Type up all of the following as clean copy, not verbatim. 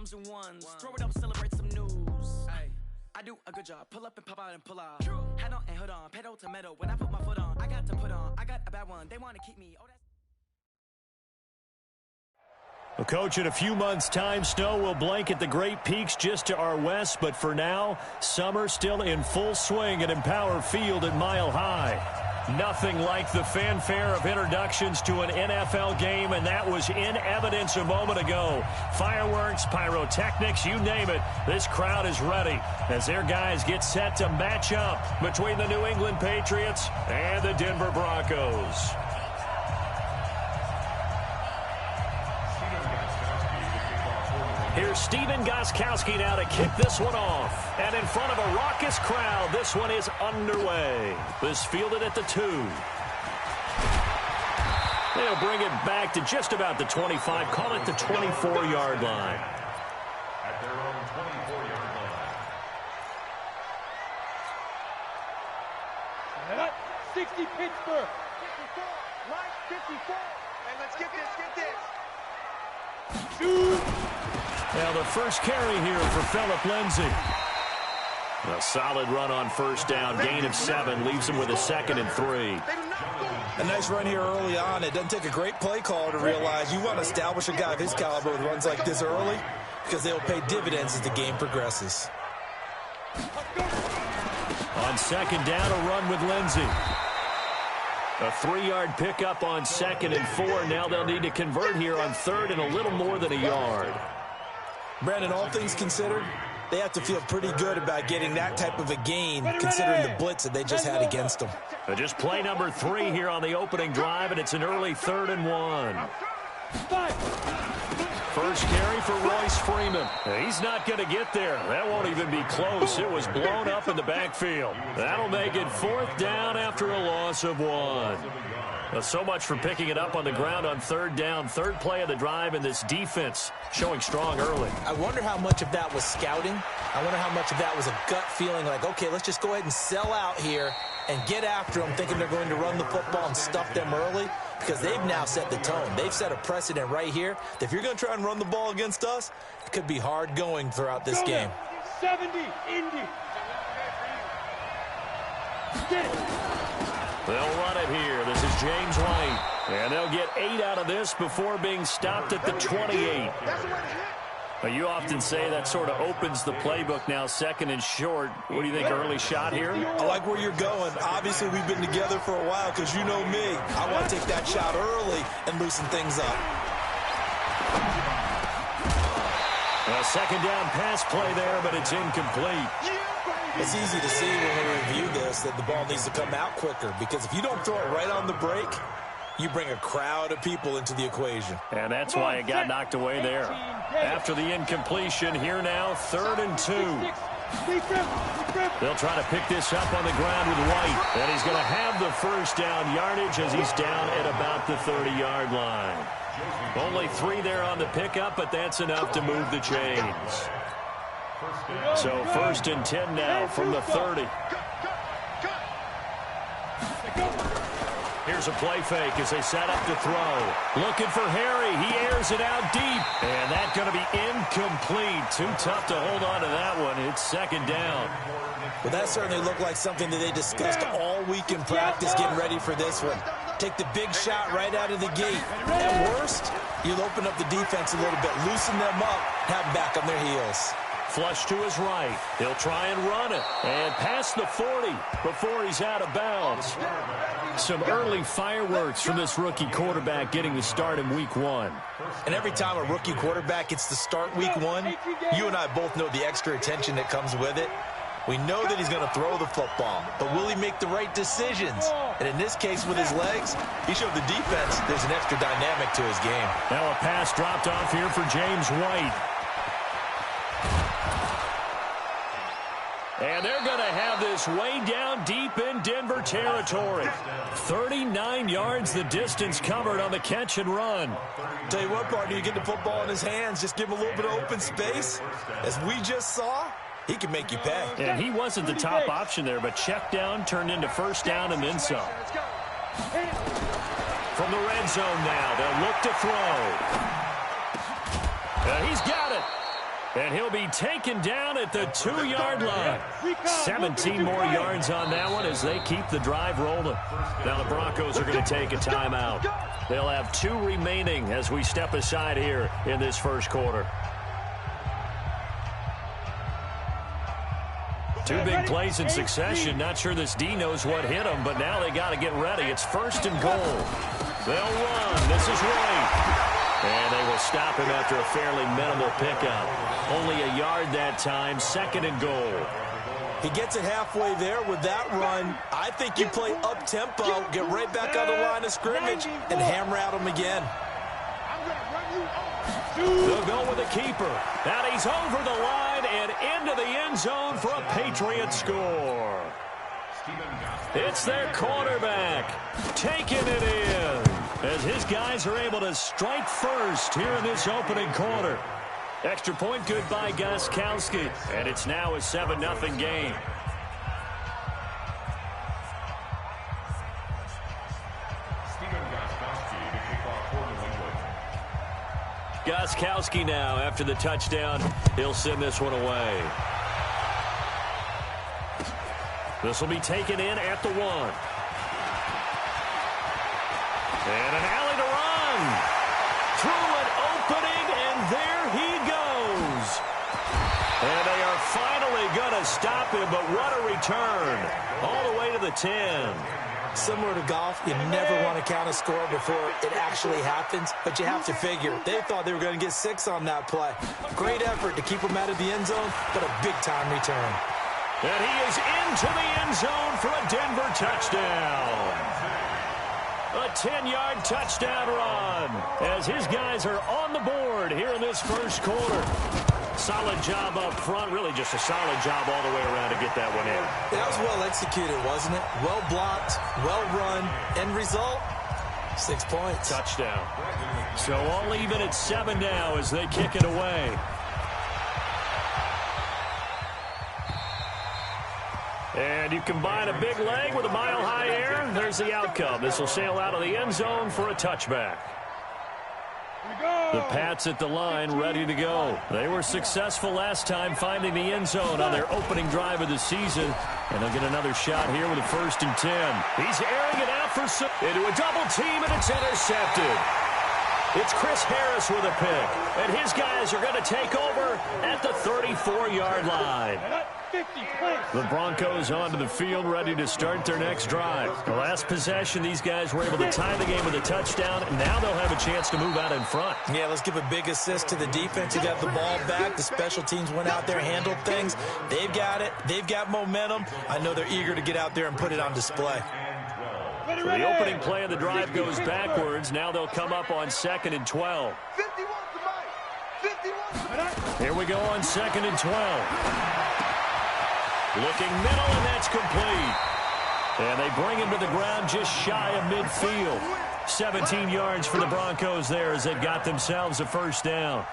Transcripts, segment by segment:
twos and ones. Throw it up, celebrate some news. Ay, I do a good job. Pull up and pop out and pull out. Head on and hood on, pedal to metal. When I put my foot on, I got to put on. I got a bad one. They want to keep me. Oh, that's... Well, Coach, in a few months' time, snow will blanket the Great Peaks just to our west. But for now, summer still in full swing at Empower Field at Mile High. Nothing like the fanfare of introductions to an NFL game, and that was in evidence a moment ago. Fireworks, pyrotechnics, you name it. This crowd is ready as their guys get set to match up between the New England Patriots and the Denver Broncos. Here's Steven Gostkowski now to kick this one off. And in front of a raucous crowd, this one is underway. This fielded at the 2. They'll bring it back to just about the 25. Call it the 24-yard line. At their own 24-yard line. 60 Pittsburgh. 54. Right 54. And let's get this. Shoot. Now the first carry here for Phillip Lindsay. A solid run on first down. Gain of 7 leaves him with a 2nd and 3. A nice run here early on. It doesn't take a great play caller to realize you want to establish a guy of his caliber with runs like this early because they'll pay dividends as the game progresses. On second down, a run with Lindsay. A 3-yard pickup on 2nd and 4. Now they'll need to convert here on 3rd and a little more than a yard. Brandon, all things considered, they have to feel pretty good about getting that type of a gain considering the blitz that they just had against them. Just play number 3 here on the opening drive, and it's an early 3rd and 1. First carry for Royce Freeman. He's not going to get there. That won't even be close. It was blown up in the backfield. That'll make it 4th down after a loss of 1. So much for picking it up on the ground on 3rd down. 3rd play of the drive, and this defense showing strong early. I wonder how much of that was scouting. I wonder how much of that was a gut feeling like, okay, let's just go ahead and sell out here and get after them, thinking they're going to run the football and stuff them early, because they've now set the tone. They've set a precedent right here that if you're going to try and run the ball against us, it could be hard going throughout this game. 70, Indy. They'll run it here. This is James White. And they'll get 8 out of this before being stopped at the 28. You often say that sort of opens the playbook now, 2nd and short. What do you think, early shot here? I like where you're going. Obviously, we've been together for a while because you know me. I want to take that shot early and loosen things up. A 2nd down pass play there, but it's incomplete. It's easy to see when we review this that the ball needs to come out quicker, because if you don't throw it right on the break, you bring a crowd of people into the equation. And that's why it got knocked away there. After the incompletion, here now, 3rd and 2. They'll try to pick this up on the ground with White. And he's going to have the first down yardage as he's down at about the 30-yard line. Only 3 there on the pickup, but that's enough to move the chains. So 1st and 10 now from the 30. Here's a play fake as they set up to throw. Looking for Harry. He airs it out deep. And that's going to be incomplete. Too tough to hold on to that one. It's 2nd down. Well, that certainly looked like something that they discussed all week in practice getting ready for this one. Take the big shot right out of the gate. At worst, you'll open up the defense a little bit, loosen them up, have them back on their heels. Flush to his right. He'll try and run it. And past the 40 before he's out of bounds. Some early fireworks from this rookie quarterback getting the start in week 1. And every time a rookie quarterback gets to start week 1, you and I both know the extra attention that comes with it. We know that he's going to throw the football, but will he make the right decisions? And in this case, with his legs, he showed the defense there's an extra dynamic to his game. Now a pass dropped off here for James White. And they're going to have this way down deep in Denver territory. 39 yards the distance covered on the catch and run. Tell you what, partner, you get the football in his hands, just give him a little bit of open space. As we just saw, he can make you pay. And he wasn't the top option there, but check down turned into 1st down and then some. From the red zone now, they'll look to throw. He's got it. And he'll be taken down at the 2-yard line. 17 more yards on that one as they keep the drive rolling. Now the Broncos are going to take a timeout. They'll have 2 remaining as we step aside here in this first quarter. 2 big plays in succession. Not sure this D knows what hit them, but now they got to get ready. It's 1st and goal. They'll run. This is right. And they will stop him after a fairly minimal pickup. Only a yard that time. 2nd and goal. He gets it halfway there with that run. I think you play up-tempo, get right back on the line of scrimmage, and hammer at him again. They'll go with the keeper. And he's over the line and into the end zone for a Patriot score. It's their quarterback taking it in as his guys are able to strike first here in this opening quarter. Extra point good by Gostkowski, and it's now a 7-0 game. Gostkowski now after the touchdown. He'll send this one away. This will be taken in at the 1. And an alley to run. Through an opening, and there he goes. And they are finally going to stop him, but what a return. All the way to the 10. Similar to golf, you never want to count a score before it actually happens, but you have to figure. They thought they were going to get 6 on that play. Great effort to keep him out of the end zone, but a big-time return. And he is into the end zone for a Denver touchdown. A 10-yard touchdown run as his guys are on the board here in this first quarter. Solid job up front, really just a solid job all the way around to get that one in. That was well executed, wasn't it? Well blocked, well run. End result, 6 points. Touchdown. So all even at 7 now as they kick it away. And you combine a big leg with a mile-high air, there's the outcome. This will sail out of the end zone for a touchback. The Pats at the line ready to go. They were successful last time finding the end zone on their opening drive of the season. And they'll get another shot here with a 1st and 10. He's airing it out for some. Into a double team, and it's intercepted. It's Chris Harris with a pick. And his guys are going to take over at the 34-yard line. The Broncos onto the field, ready to start their next drive. The last possession, these guys were able to tie the game with a touchdown, and now they'll have a chance to move out in front. Yeah, let's give a big assist to the defense who got the ball back. The special teams went out there, handled things. They've got it. They've got momentum. I know they're eager to get out there and put it on display. So the opening play of the drive goes backwards. Now they'll come up on 2nd and 12. Here we go on 2nd and 12. Looking middle, and that's complete. And they bring him to the ground just shy of midfield. 17 yards for the Broncos there as they got themselves a 1st down.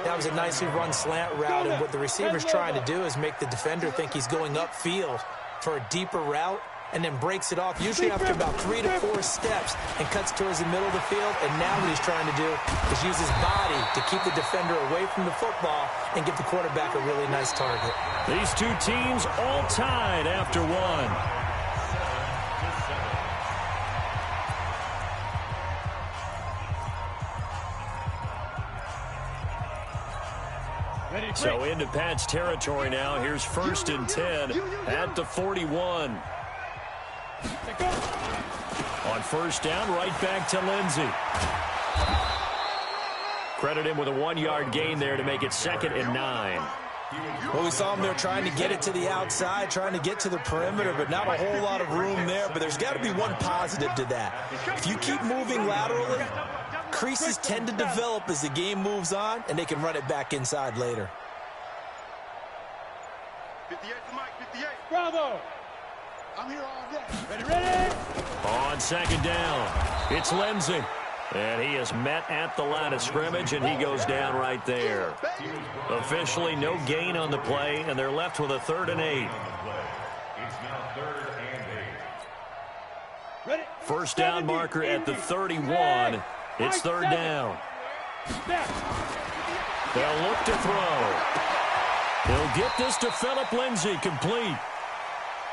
That was a nicely run slant route, and what the receiver's trying to do is make the defender think he's going upfield for a deeper route, and then breaks it off, usually after about 3 to 4 steps, and cuts towards the middle of the field. And now what he's trying to do is use his body to keep the defender away from the football and give the quarterback a really nice target. These two teams all tied after 1. So into Pat's territory now. Here's 1st and 10 at the 41. On 1st down, right back to Lindsey. Credit him with a 1-yard gain there to make it 2nd and 9. Well, we saw him there trying to get it to the outside, trying to get to the perimeter, but not a whole lot of room there. But there's got to be one positive to that. If you keep moving laterally, creases tend to develop as the game moves on, and they can run it back inside later. 58 to Mike, 58. Bravo! I'm here all day. Ready? On 2nd down, it's Lindsey. And he is met at the line of scrimmage, and he goes down right there. Officially no gain on the play, and they're left with a 3rd and 8. First down marker at the 31. It's 3rd down. They'll look to throw. He'll get this to Phillip Lindsay, complete.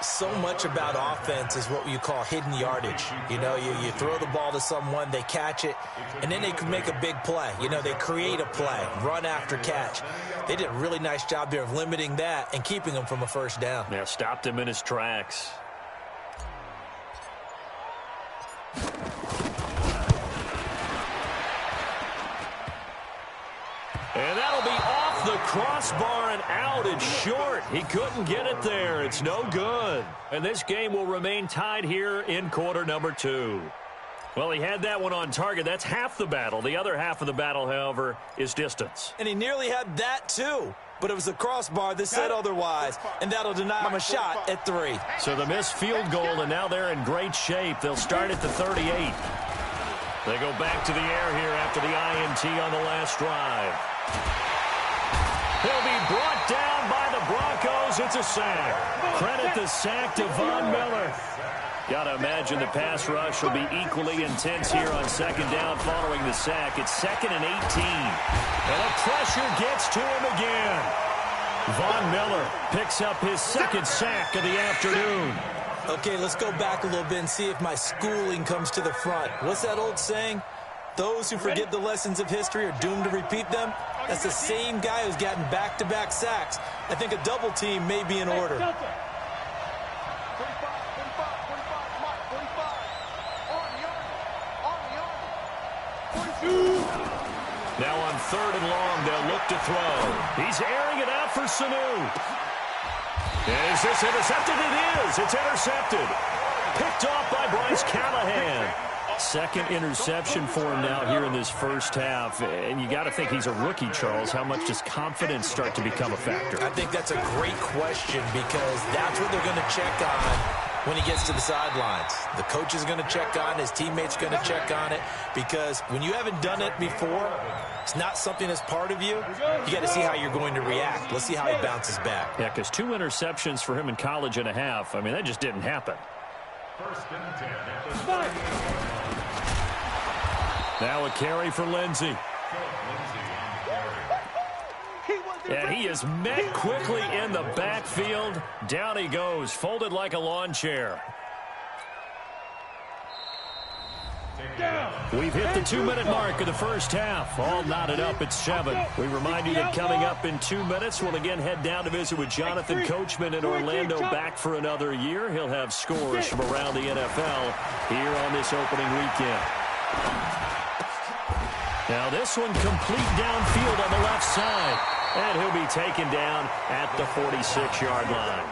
So much about offense is what you call hidden yardage. You know, you throw the ball to someone, they catch it, and then they can make a big play. You know, they create a play, run after catch. They did a really nice job there of limiting that and keeping him from a first down. Yeah, stopped him in his tracks. And that'll be off the crossbar and out. It's short. He couldn't get it there. It's no good. And this game will remain tied here in quarter number 2. Well, he had that one on target. That's half the battle. The other half of the battle, however, is distance. And he nearly had that, too. But it was the crossbar that said otherwise, and that'll deny him a shot at 3. So the missed field goal, and now they're in great shape. They'll start at the 38. They go back to the air here after the INT on the last drive. He'll be brought down by the Broncos. It's a sack. Credit the sack to Von Miller. Got to imagine the pass rush will be equally intense here on second down following the sack. It's 2nd and 18. And the pressure gets to him again. Von Miller picks up his second sack of the afternoon. Okay, let's go back a little bit and see if my schooling comes to the front. What's that old saying? Those who forget the lessons of history are doomed to repeat them. That's the same guy who's gotten back-to-back sacks. I think a double team may be in order. Now on 3rd and long, they'll look to throw. He's airing it out for Sanu. Is this intercepted? It is. It's intercepted. Picked off by Bryce Callahan. Second interception for him now here in this first half. And you got to think he's a rookie, Charles. How much does confidence start to become a factor? I think that's a great question because that's what they're going to check on when he gets to the sidelines. The coach is going to check on it. His teammates are going to check on it because when you haven't done it before, it's not something that's part of you. You got to see how you're going to react. Let's see how he bounces back. Yeah, because 2 interceptions for him in college and a half. I mean, that just didn't happen. 1st and 10 at the 30. Now a carry for Lindsay. And he is met quickly in the backfield. Down he goes, folded like a lawn chair. We've hit the 2-minute mark of the first half. All knotted up at 7. We remind you that coming up in 2 minutes, we'll again head down to visit with Jonathan Coachman in Orlando, back for another year. He'll have scores from around the NFL here on this opening weekend. Now this one complete downfield on the left side. And he'll be taken down at the 46-yard line.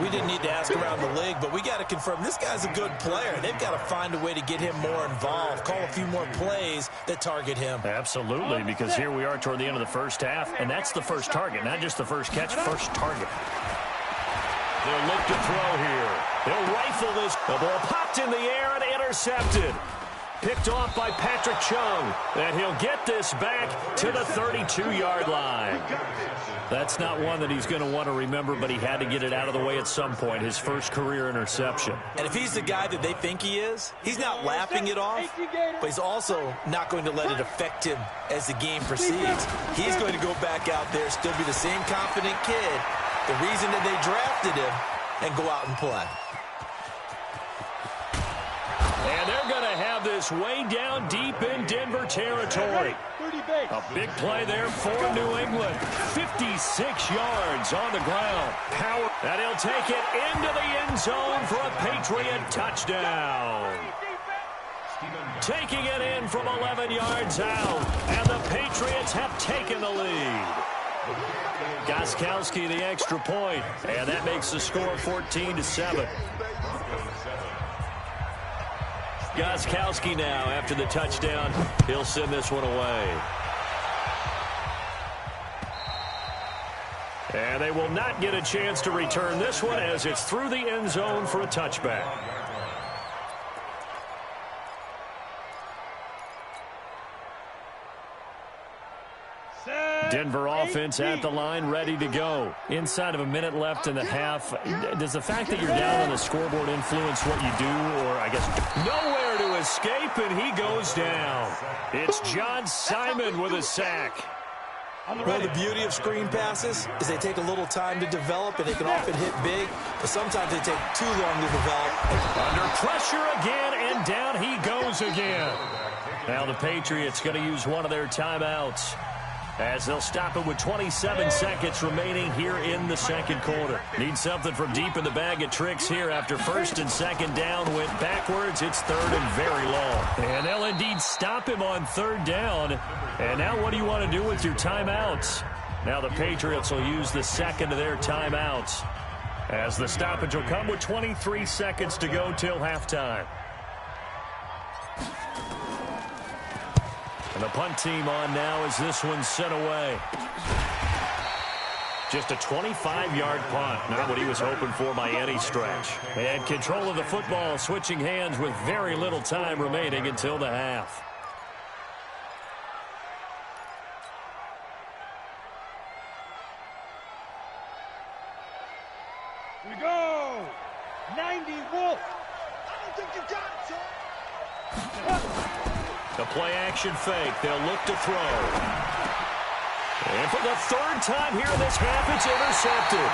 We didn't need to ask around the league, but we got to confirm this guy's a good player. They've got to find a way to get him more involved, call a few more plays that target him. Absolutely, because here we are toward the end of the first half, and that's the first target, not just the first catch, first target. They'll look to throw here. They'll rifle this. The ball popped in the air and intercepted. Picked off by Patrick Chung, and he'll get this back to the 32-yard line. That's not one that he's going to want to remember, but he had to get it out of the way at some point, his first career interception. And if he's the guy that they think he is, he's not laughing it off, but he's also not going to let it affect him as the game proceeds. He's going to go back out there, still be the same confident kid, the reason that they drafted him, and go out and play. And they're going to have this way down deep in Denver territory. A big play there for New England. 56 yards on the ground. Power. And he'll take it into the end zone for a Patriot touchdown. Taking it in from 11 yards out. And the Patriots have taken the lead. Gostkowski the extra point. And that makes the score 14-7. Gostkowski now, after the touchdown, he'll send this one away. And they will not get a chance to return this one as it's through the end zone for a touchback. Denver offense at the line, ready to go. Inside of a minute left in the half. Does the fact that you're down on the scoreboard influence what you do? Or, I guess, nowhere to escape, and he goes down. It's John Simon with a sack. Well, the beauty of screen passes is they take a little time to develop, and they can often hit big, but sometimes they take too long to develop. Under pressure again, and down he goes again. Now the Patriots going to use one of their timeouts, as they'll stop it with 27 seconds remaining here in the second quarter. Need something from deep in the bag of tricks here after first and second down went backwards. It's third and very long. And they'll indeed stop him on third down. And now what do you want to do with your timeouts? Now the Patriots will use the second of their timeouts, as the stoppage will come with 23 seconds to go till halftime. And the punt team on now as this one's sent away. Just a 25-yard punt. Not what he was hoping for by any stretch. And control of the football, switching hands with very little time remaining until the half. We go! 90 Wolf! I don't think you got it, son! The play-action fake. They'll look to throw. And for the third time here this half, it's intercepted.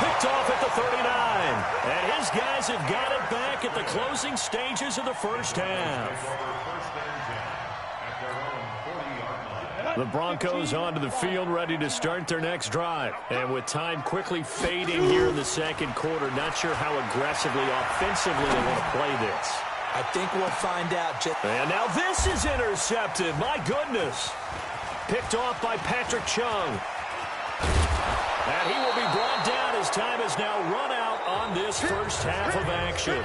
Picked off at the 39. And his guys have got it back at the closing stages of the first half. The Broncos onto the field, ready to start their next drive. And with time quickly fading here in the second quarter, not sure how aggressively, offensively they want to play this. I think we'll find out. And now this is intercepted. My goodness. Picked off by Patrick Chung. And he will be brought down as time has now run out on this first half of action.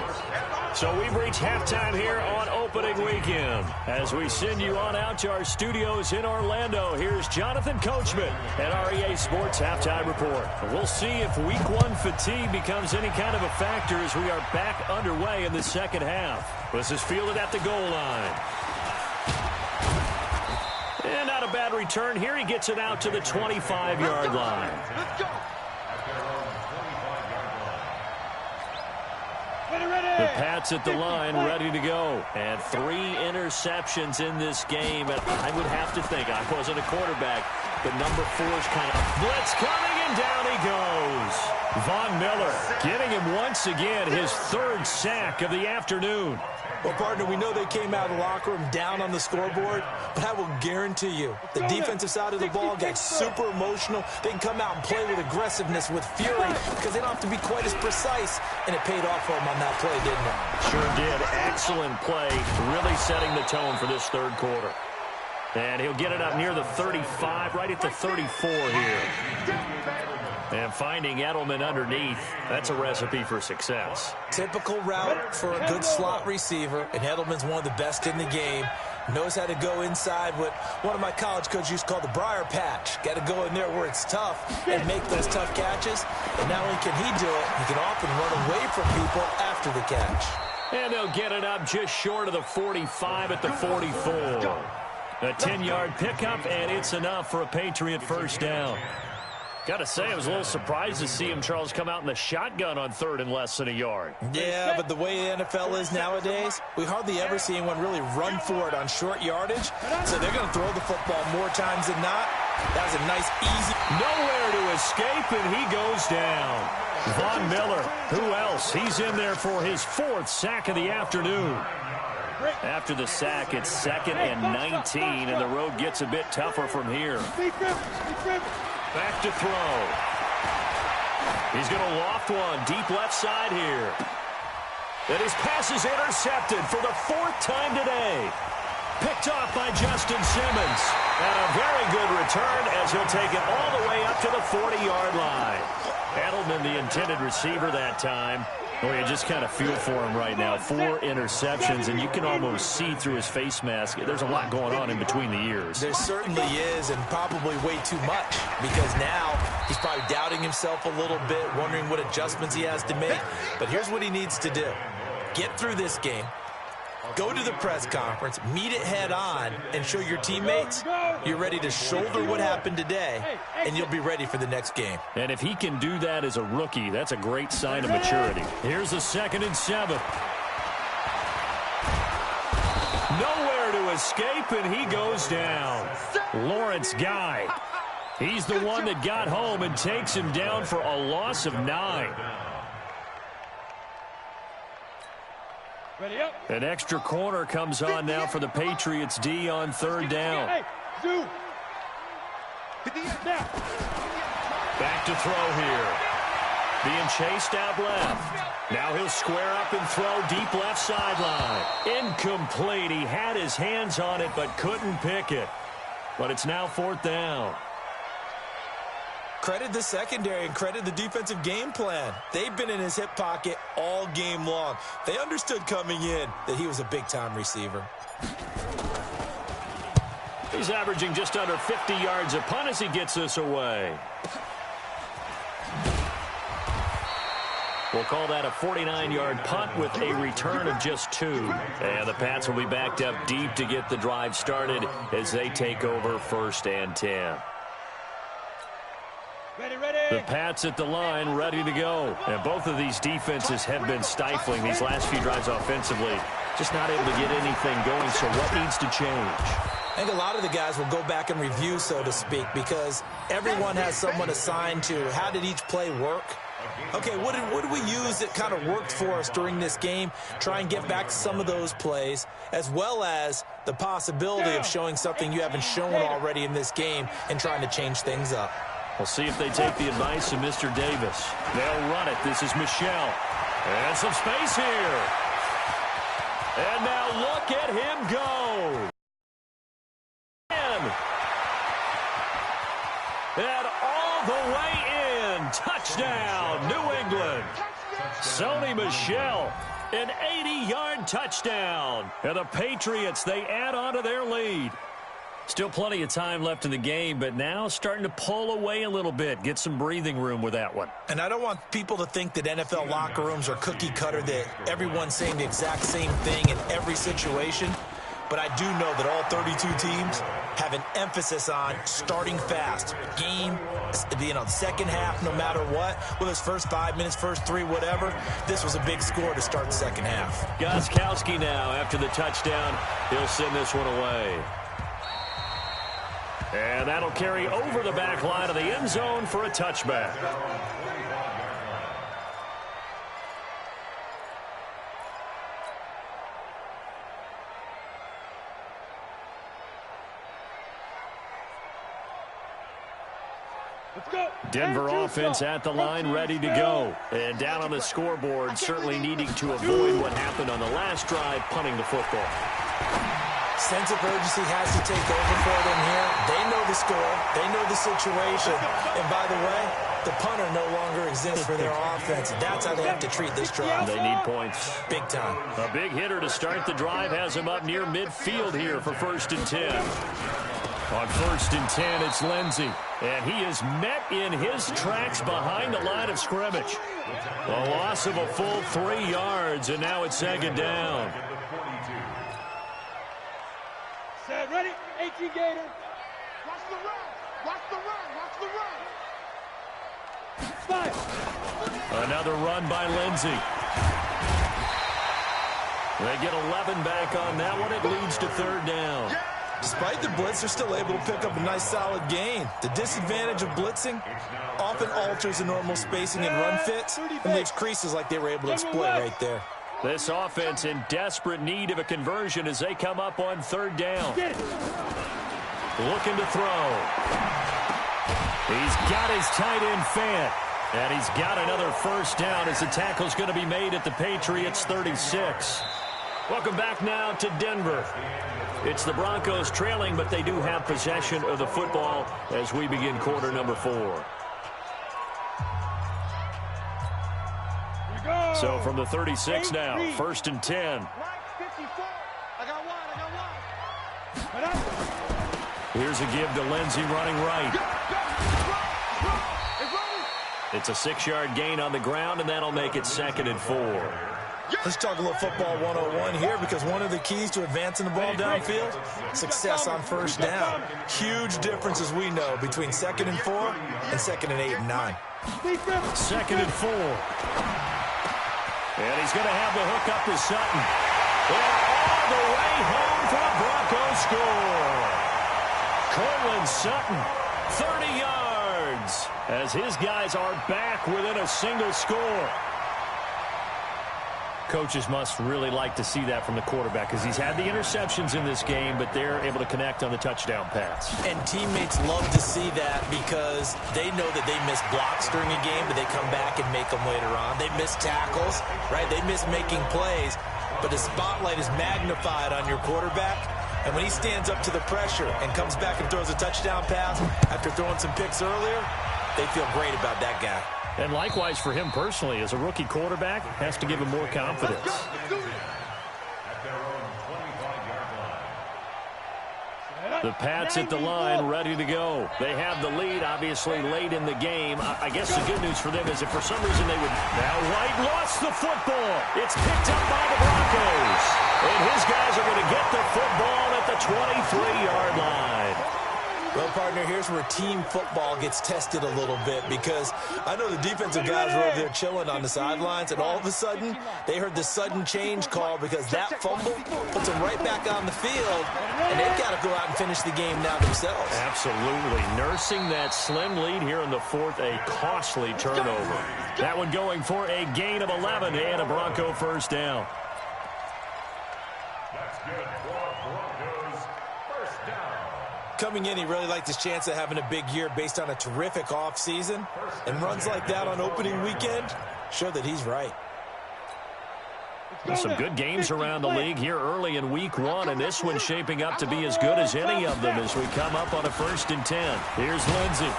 So we've reached halftime here on opening weekend. As we send you on out to our studios in Orlando, here's Jonathan Coachman at REA Sports Halftime Report. We'll see if Week 1 fatigue becomes any kind of a factor as we are back underway in the second half. This is fielded at the goal line. And not a bad return here. He gets it out to the 25-yard line. Let's go! The Pats at the line, ready to go. And 3 interceptions in this game. And I would have to think, I wasn't a quarterback, but number 4's kind of blitz coming, and down he goes. Von Miller getting him once again his 3rd sack of the afternoon. Well, partner, we know they came out of the locker room down on the scoreboard, but I will guarantee you the defensive side of the ball got super emotional. They can come out and play with aggressiveness, with fury, because they don't have to be quite as precise, and it paid off for them on that play, didn't it? Sure did. Excellent play, really setting the tone for this third quarter. And he'll get it up near the 35, right at the 34 here. And finding Edelman underneath, that's a recipe for success. Typical route for a good slot receiver, and Edelman's one of the best in the game. Knows how to go inside what one of my college coaches used to call the briar patch. Got to go in there where it's tough and make those tough catches. And not only can he do it, he can often run away from people after the catch. And they'll get it up just short of the 45 at the 44. A 10-yard pickup, and it's enough for a Patriot first down. Got to say, I was a little surprised to see him, Charles, come out in the shotgun on 3rd and less than a yard. Yeah, but the way the NFL is nowadays, we hardly ever see anyone really run for it on short yardage. So they're going to throw the football more times than not. That was a nice, easy. Nowhere to escape, and he goes down. Von Miller, who else? He's in there for his 4th sack of the afternoon. After the sack, it's 2nd and 19, and the road gets a bit tougher from here. Back to throw. He's going to loft one deep left side here. And his pass is intercepted for the 4th time today. Picked off by Justin Simmons. And a very good return as he'll take it all the way up to the 40-yard line. Edelman, the intended receiver that time. Well, you just kind of feel for him right now. 4 interceptions, and you can almost see through his face mask. There's a lot going on in between the ears. There certainly is, and probably way too much, because now he's probably doubting himself a little bit, wondering what adjustments he has to make. But here's what he needs to do. Get through this game. Go to the press conference, meet it head on, and show your teammates you're ready to shoulder what happened today, and you'll be ready for the next game. And if he can do that as a rookie, that's a great sign of maturity. Here's a 2nd and 7. Nowhere to escape, and he goes down. Lawrence Guy. He's the one that got home and takes him down for a loss of 9. An extra corner comes on now for the Patriots D on 3rd down. Back to throw here. Being chased out left. Now he'll square up and throw deep left sideline. Incomplete. He had his hands on it but couldn't pick it. But it's now 4th down. Credit the secondary and credit the defensive game plan. They've been in his hip pocket all game long. They understood coming in that he was a big-time receiver. He's averaging just under 50 yards a punt as he gets this away. We'll call that a 49-yard punt with a return of just 2. And the Pats will be backed up deep to get the drive started as they take over 1st and 10. The Pats at the line, ready to go. And both of these defenses have been stifling these last few drives offensively. Just not able to get anything going, so what needs to change? I think a lot of the guys will go back and review, so to speak, because everyone has someone assigned to how did each play work. Okay, what did we use that kind of worked for us during this game? Try and get back to some of those plays, as well as the possibility of showing something you haven't shown already in this game and trying to change things up. We'll see if they take the advice of Mr. Davis. They'll run it. This is Michelle. And some space here. And now look at him go. And all the way in. Touchdown, New England. Sony Michel, an 80-yard touchdown. And the Patriots, they add on to their lead. Still plenty of time left in the game, but now starting to pull away a little bit. Get some breathing room with that one. And I don't want people to think that NFL locker rooms are cookie cutter, that everyone's saying the exact same thing in every situation. But I do know that all 32 teams have an emphasis on starting fast. Game, the second half, no matter what, whether it's first 5 minutes, first 3, whatever, this was a big score to start the second half. Gostkowski now, after the touchdown, he'll send this one away. And that'll carry over the back line of the end zone for a touchback. Denver offense at the line, ready to go. And down on the scoreboard, certainly needing to avoid what happened on the last drive, punting the football. Sense of urgency has to take over for them here. They know the score. They know the situation. And by the way, the punter no longer exists for their offense. That's how they have to treat this drive. They need points. Big time. A big hitter to start the drive has him up near midfield here for 1st and 10. On 1st and 10, it's Lindsey. And he is met in his tracks behind the line of scrimmage. A loss of a full 3 yards, and now it's 2nd down. Set, ready? 18 Gator. Watch the run. Watch the run. Watch the run. Five. Another run by Lindsey. They get 11 back on that one. It leads to 3rd down. Despite the blitz, they're still able to pick up a nice, solid gain. The disadvantage of blitzing often alters the normal spacing and run fits and leaves creases like they were able to exploit right there. This offense in desperate need of a conversion as they come up on 3rd down. Looking to throw. He's got his tight end Fant. And he's got another 1st down as the tackle's going to be made at the Patriots 36. Welcome back now to Denver. It's the Broncos trailing, but they do have possession of the football as we begin quarter number 4. So from the 36 now, 1st and 10. Here's a give to Lindsey running right. It's a 6-yard gain on the ground, and that'll make it 2nd and 4. Let's talk a little football 101 here, because one of the keys to advancing the ball downfield, success on 1st down. Huge difference, as we know, between 2nd and 4 and 2nd and 8 and 9. 2nd and 4. And he's going to have the hook up to Sutton. And on the way home for a Bronco score. Cortland Sutton, 30 yards, as his guys are back within a single score. Coaches must really like to see that from the quarterback because he's had the interceptions in this game, but they're able to connect on the touchdown pass. And teammates love to see that because they know that they miss blocks during a game, but they come back and make them later on. They miss tackles, right? They miss making plays, but the spotlight is magnified on your quarterback. And when he stands up to the pressure and comes back and throws a touchdown pass after throwing some picks earlier, they feel great about that guy. And likewise for him personally, as a rookie quarterback, has to give him more confidence. The Pats at the line, ready to go. They have the lead, obviously, late in the game. I guess the good news for them is if for some reason they would... Now White lost the football. It's picked up by the Broncos. And his guys are going to get the football at the 23-yard line. Well, partner, here's where team football gets tested a little bit because I know the defensive guys were over there chilling on the sidelines, and all of a sudden, they heard the sudden change call because that fumble puts them right back on the field, and they've got to go out and finish the game now themselves. Absolutely. Nursing that slim lead here in the fourth, a costly turnover. That one going for a gain of 11 and a Bronco first down. That's good for Broncos. First down. Coming in, he really liked his chance of having a big year based on a terrific offseason, and runs like that on opening weekend show that he's right. Some good games around the league here early in week one, and this one's shaping up to be as good as any of them as we come up on a 1st and 10. Here's Lindsey.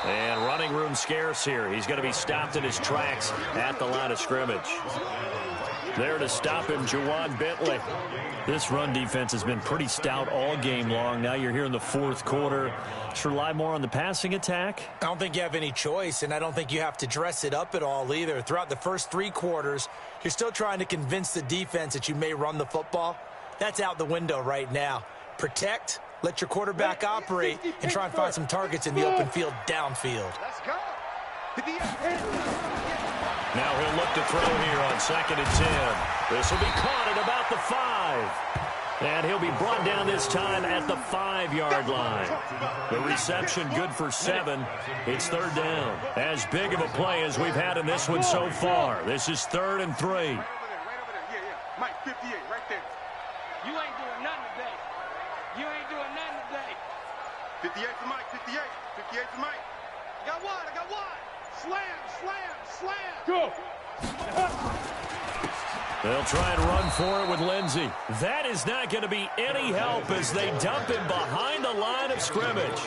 And running room scarce here. He's going to be stopped in his tracks at the line of scrimmage. There to stop him, Juwan Bentley. This run defense has been pretty stout all game long. Now you're here in the fourth quarter. Just rely more on the passing attack. I don't think you have any choice, and I don't think you have to dress it up at all either. Throughout the first 3 quarters, you're still trying to convince the defense that you may run the football. That's out the window right now. Protect, let your quarterback operate, and try and find some targets in the open field downfield. Let's go. Now he'll look to throw here on 2nd and 10. This will be caught at about the 5. And he'll be brought down this time at the 5-yard line. The reception good for 7. It's 3rd down. As big of a play as we've had in this one so far. This is 3rd and 3. Right over there. Yeah. Mike, 58, right there. You ain't doing nothing today. You ain't doing nothing today. 58 to Mike, 58. 58 to Mike. I got one. Slam. Go. They'll try and run for it with Lindsey. That is not going to be any help as they dump him behind the line of scrimmage.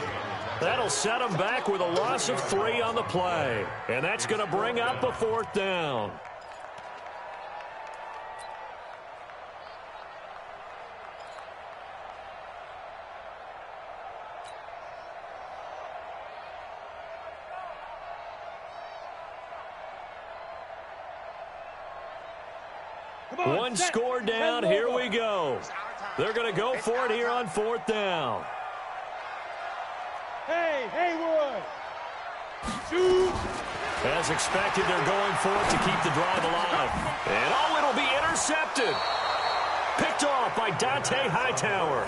That'll set him back with a loss of 3 on the play. And that's going to bring up a 4th down. One score down. Here we go. They're going to go for it here on 4th down. Hey, Haywood. Shoot. As expected, they're going for it to keep the drive alive. And it'll be intercepted. Picked off by Dante Hightower.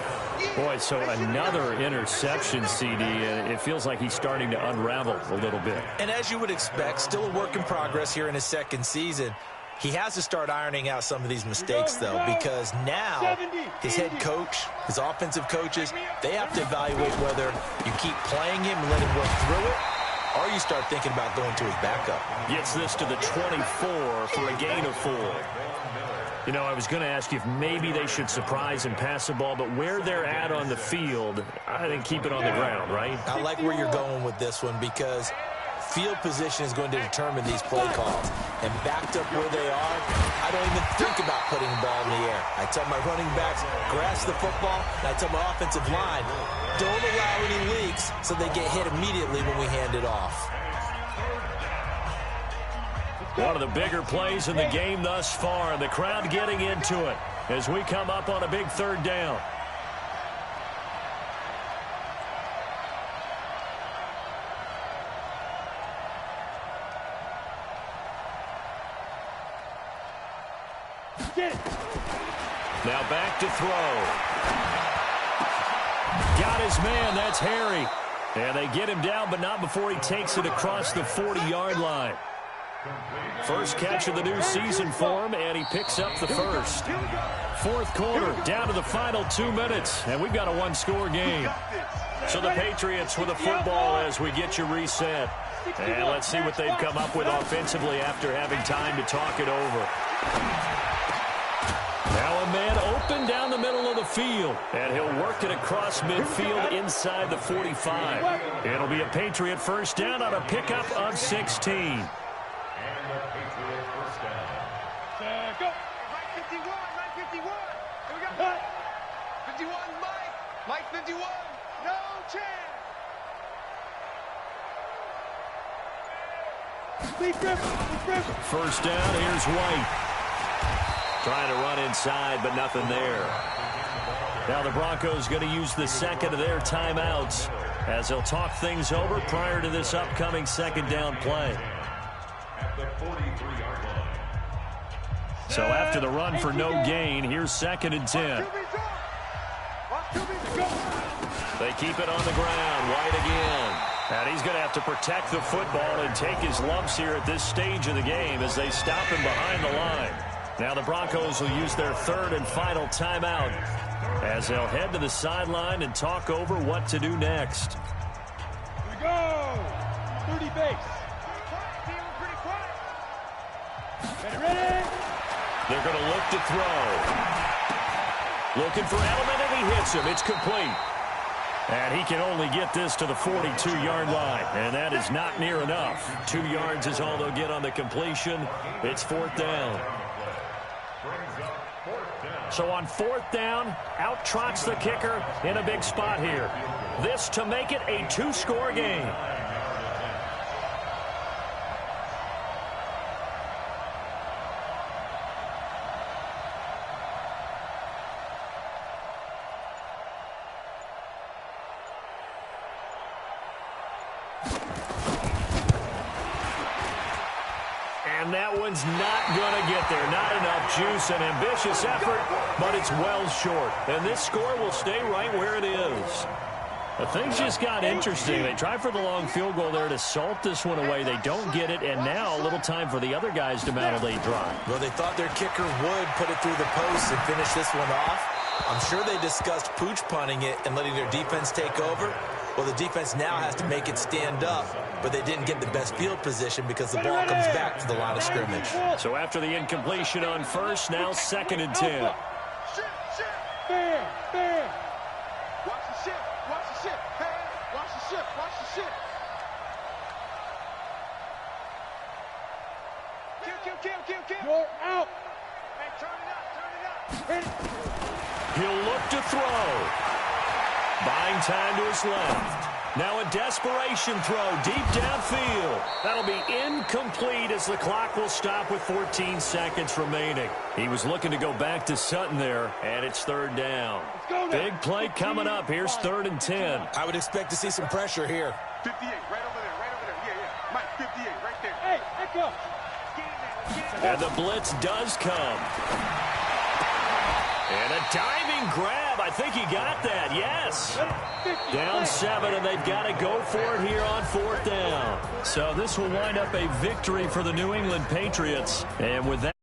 Boy, so another interception, CD. And it feels like he's starting to unravel a little bit. And as you would expect, still a work in progress here in his 2nd season. He has to start ironing out some of these mistakes, though, because now his head coach, his offensive coaches, they have to evaluate whether you keep playing him and let him work through it, or you start thinking about going to his backup. Gets this to the 24 for a gain of 4. You know, I was going to ask you if maybe they should surprise and pass the ball, but where they're at on the field, I think keep it on the ground, right? I like where you're going with this one because field position is going to determine these play calls. And backed up where they are, I don't even think about putting the ball in the air. I tell my running backs, grasp the football, and I tell my offensive line, don't allow any leaks so they get hit immediately when we hand it off. One of the bigger plays in the game thus far, and the crowd getting into it as we come up on a big 3rd down. Now back to throw. Got his man. That's Harry. And they get him down, but not before he takes it across the 40-yard line. First catch of the new season for him, and he picks up the first. Fourth quarter, down to the final 2 minutes, and we've got a one-score game. So the Patriots with the football as we get you reset. And let's see what they've come up with offensively after having time to talk it over. Now a man open down the middle of the field, and he'll work it across midfield inside the 45. It'll be a Patriot first down on a pickup of 16. Go. Mike 51, Mike 51. Here we go. 51, Mike 51. No chance. First down, here's White. Trying to run inside, but nothing there. Now the Broncos going to use the second of their timeouts as they'll talk things over prior to this upcoming second down play. At the 43-yard line. So after the run for no gain, here's 2nd and 10. They keep it on the ground. White again. And he's going to have to protect the football and take his lumps here at this stage of the game as they stop him behind the line. Now the Broncos will use their third and final timeout as they'll head to the sideline and talk over what to do next. Here we go. 30 base. Ready? They're going to look to throw. Looking for Edelman, and he hits him. It's complete. And he can only get this to the 42-yard line, and that is not near enough. 2 yards is all they'll get on the completion. It's 4th down. So on 4th down, out trots the kicker in a big spot here. This to make it a 2-score game. And that one's not going to get there. Not enough juice, an ambitious effort, but it's well short. And this score will stay right where it is. But things just got interesting. They tried for the long field goal there to salt this one away. They don't get it, and now a little time for the other guys to mount a late drive. Well, they thought their kicker would put it through the post and finish this one off. I'm sure they discussed pooch punting it and letting their defense take over. Well, the defense now has to make it stand up, but they didn't get the best field position because the ball comes back to the line of scrimmage. So after the incompletion on first, now 2nd and 10. Fair. Watch the ship. Watch the ship. Hey, watch the ship. Watch the ship. Kill. You're out. Hey, turn it up. He'll look to throw. Buying time to his left. Now a desperation throw deep downfield. That'll be incomplete as the clock will stop with 14 seconds remaining. He was looking to go back to Sutton there, and it's 3rd down. Big play coming up. Here's 3rd and 10. I would expect to see some pressure here. 58, right over there. Yeah. Mike, 58, right there. Hey, echo. And the blitz does come. And a diving grab. I think he got that. Yes. Down 7, and they've got to go for it here on 4th down. So this will wind up a victory for the New England Patriots. And with that,